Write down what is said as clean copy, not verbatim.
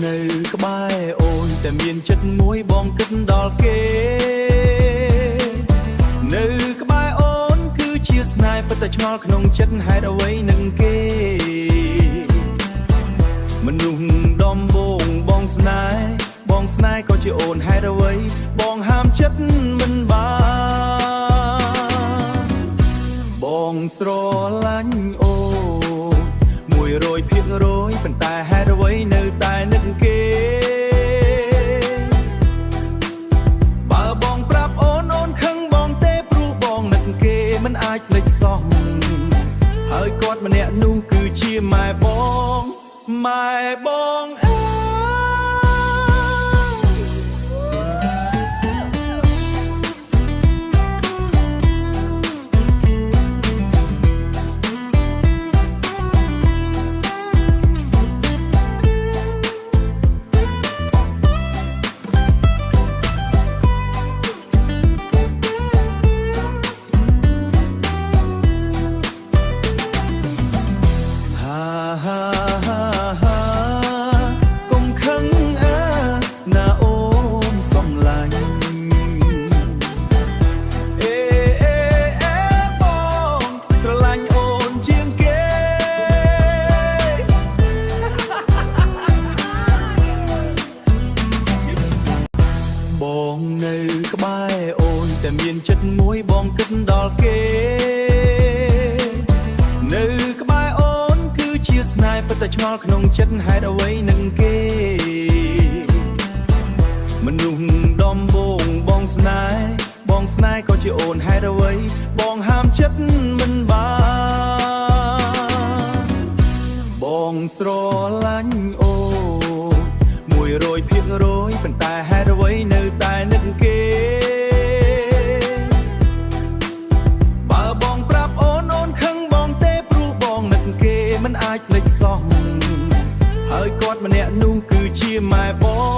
នៅក្បែរអូនតែមានចិត្តមួយបងគិតដល់គេនៅក្បែរអូនគឺជាស្នេហ៍ពិតតែឆ្ងល់ក្នុងចិត្តហេតុអ្វីនឹងគេមនុស្សដំបងបងស្នេហ៍ក៏ជាអូនហេតុអ្វីបងហាមចិត្តមិនបានបងស្រឡាញ់អូន100%ប៉ុន្តែហេតុអ្វីនៅតែនឹកគេបើបងប្រាប់អូនខឹងបងទេព្រោះបងនឹកគេមិនអាចភ្លេចសោះហើយគាត់ម្នាក់នោះគឺជាម៉ែបងបងនៅក្បែរអូនតែមានចិត្តមួយបងគិតដល់គេនៅក្បែរអូនគឺជាស្នេហ៍ពិតតែឆ្ងល់ក្នុងចិត្តហេតុអ្វីនឹងគេមនុស្សដំបងបងស្នេហ៍ក៏ជាអូនហេតុអ្វីបងហាមចិត្តមិនបានបងស្រឡាញ់អូន100%ប៉ុន្តែហេតុអ្វីនៅតែនឹកគេបើបងប្រាប់អូនខឹងបងទេព្រោះបងនឹកគេមិនអាចភ្លេចសោះហើយគាត់ម្នាក់នោះគឺជាម៉ែបង